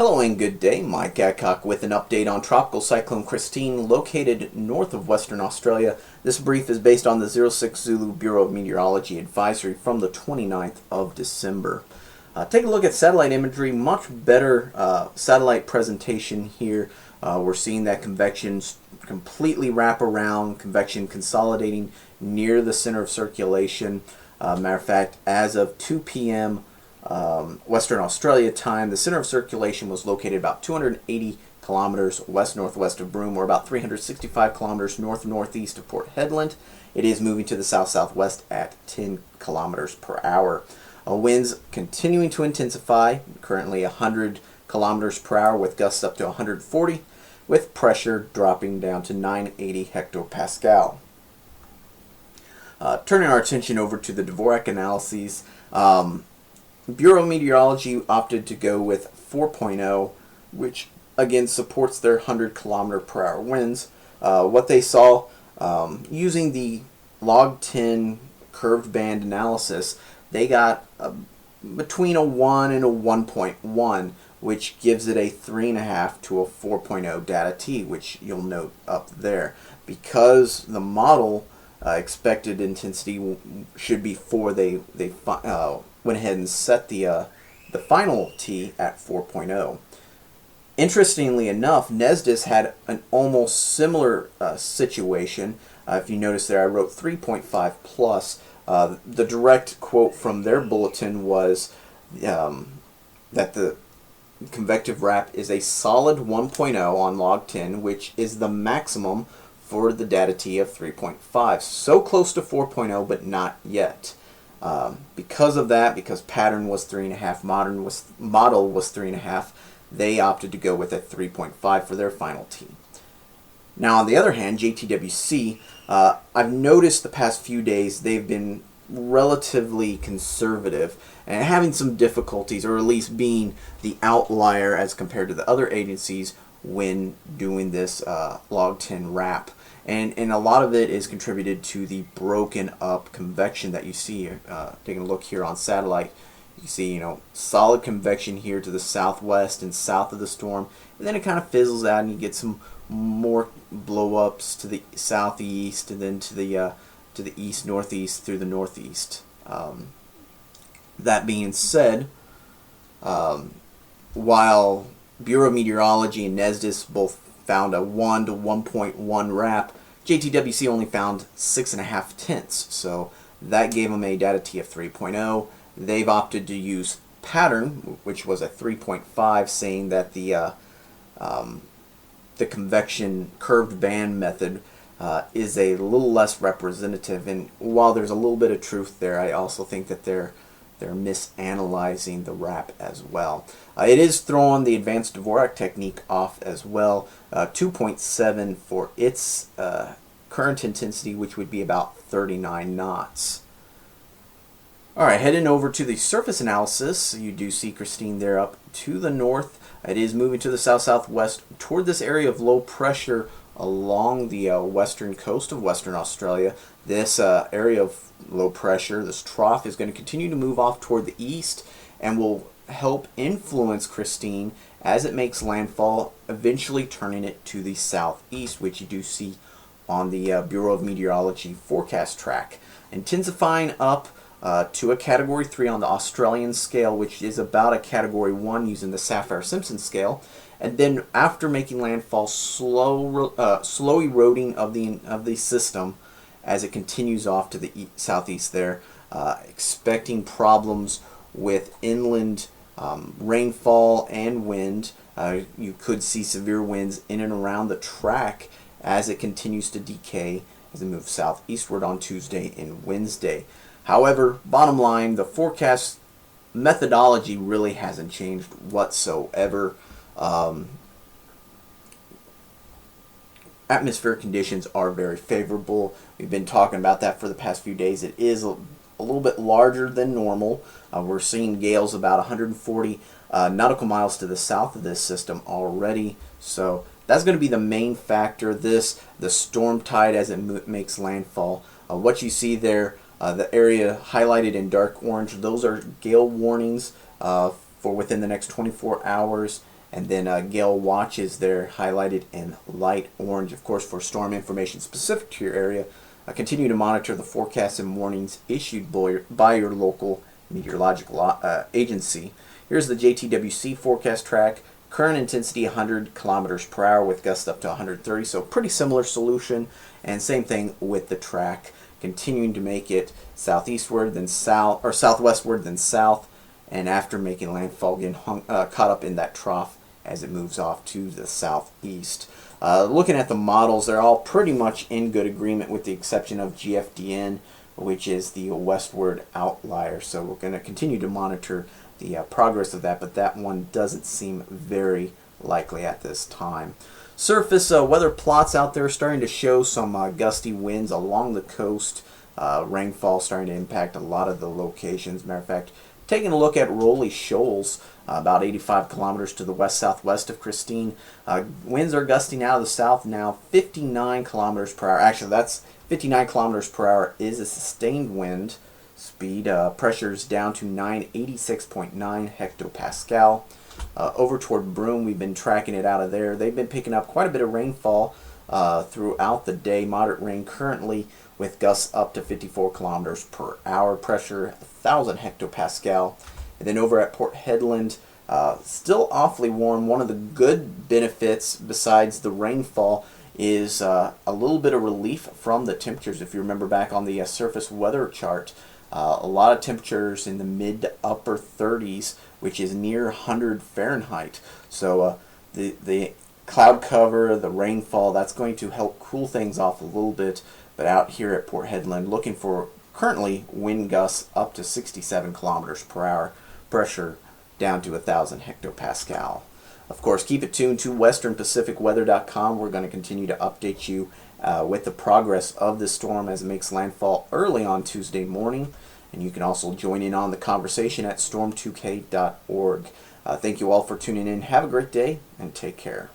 Hello and good day, Mike Adcock with an update on Tropical Cyclone Christine located north of Western Australia. This brief is based on the 06 Zulu Bureau of Meteorology advisory from the 29th of December. Take a look at satellite imagery, much better satellite presentation here. We're seeing that convection completely wrap around, convection consolidating near the center of circulation. Matter of fact, as of 2 p.m. Western Australia time, the center of circulation was located about 280 kilometers west-northwest of Broome, or about 365 kilometers north-northeast of Port Hedland. It is moving to the south-southwest at 10 kilometers per hour. Winds continuing to intensify, currently 100 kilometers per hour with gusts up to 140, with pressure dropping down to 980 hectopascal. Turning our attention over to the Dvorak analyses, Bureau of Meteorology opted to go with 4.0, which again supports their 100 kilometer per hour winds. What they saw using the log 10 curved band analysis, they got between a 1 and a 1.1, which gives it a 3.5 to a 4.0 data T, which you'll note up there. Because the model expected intensity should be 4, they went ahead and set the final T at 4.0. Interestingly enough, NESDIS had an almost similar situation. If you notice there, I wrote 3.5 plus. The direct quote from their bulletin was that the convective wrap is a solid 1.0 on log 10, which is the maximum for the data T of 3.5. So close to 4.0, but not yet. Because of that, because pattern was 3.5, model was 3.5, they opted to go with a 3.5 for their final T. Now, on the other hand, JTWC, I've noticed the past few days they've been relatively conservative and having some difficulties, or at least being the outlier as compared to the other agencies when doing this log 10 wrap. And a lot of it is contributed to the broken up convection that you see. Taking a look here on satellite, you see, solid convection here to the southwest and south of the storm, and then it kind of fizzles out and you get some more blow-ups to the southeast and then to the east, northeast, through the northeast. That being said, while Bureau of Meteorology and NESDIS both found a 1 to 1.1 wrap, JTWC only found 6.5 tenths, so that gave them a data T of 3.0. They've opted to use pattern, which was a 3.5, saying that the convection curved band method is a little less representative. And while there's a little bit of truth there, I also think that they're misanalyzing the wrap as well. It is throwing the advanced Dvorak technique off as well. 2.7 for its current intensity, which would be about 39 knots. Alright, heading over to the surface analysis, you do see Christine there up to the north. It is moving to the south-southwest toward this area of low pressure along the western coast of Western Australia. This area of low pressure, this trough, is going to continue to move off toward the east and will help influence Christine as it makes landfall, eventually turning it to the southeast, which you do see on the Bureau of Meteorology forecast track. Intensifying up to a Category 3 on the Australian scale, which is about a Category 1 using the Saffir-Simpson scale. And then after making landfall, slow eroding of the system as it continues off to the southeast there, expecting problems with inland rainfall and wind. You could see severe winds in and around the track as it continues to decay as it moves southeastward on Tuesday and Wednesday. However, bottom line, the forecast methodology really hasn't changed whatsoever. Atmospheric conditions are very favorable. We've been talking about that for the past few days. It is a little bit larger than normal. We're seeing gales about 140 nautical miles to the south of this system already. So that's going to be the main factor. The storm tide as it makes landfall. What you see there, the area highlighted in dark orange, those are gale warnings for within the next 24 hours. And then Gale watches there highlighted in light orange, of course, for storm information specific to your area. Continue to monitor the forecasts and warnings issued by your local meteorological agency. Here's the JTWC forecast track. Current intensity 100 kilometers per hour with gusts up to 130, so pretty similar solution. And same thing with the track, continuing to make it southeastward, then south, or southwestward, then south, and after making landfall, getting caught up in that trough as it moves off to the southeast. Looking at the models, they're all pretty much in good agreement with the exception of GFDN, which is the westward outlier. So we're going to continue to monitor the progress of that, but that one doesn't seem very likely at this time. Surface weather plots out there starting to show some gusty winds along the coast. Rainfall starting to impact a lot of the locations. Matter of fact, taking a look at Rolly Shoals, about 85 kilometers to the west-southwest of Christine. Winds are gusting out of the south now, 59 kilometers per hour. Actually, that's 59 kilometers per hour is a sustained wind speed. Pressure's down to 986.9 hectopascal. Over toward Broome, we've been tracking it out of there. They've been picking up quite a bit of rainfall throughout the day. Moderate rain currently with gusts up to 54 kilometers per hour. Pressure 1,000 hectopascal. And then over at Port Hedland, still awfully warm. One of the good benefits besides the rainfall is a little bit of relief from the temperatures. If you remember back on the surface weather chart, a lot of temperatures in the mid to upper 30s, which is near 100 Fahrenheit. So the cloud cover, the rainfall, that's going to help cool things off a little bit. But out here at Port Hedland, looking for currently wind gusts up to 67 kilometers per hour, pressure down to 1,000 hectopascal. Of course, keep it tuned to westernpacificweather.com. We're going to continue to update you with the progress of this storm as it makes landfall early on Tuesday morning. And you can also join in on the conversation at storm2k.org. Thank you all for tuning in. Have a great day and take care.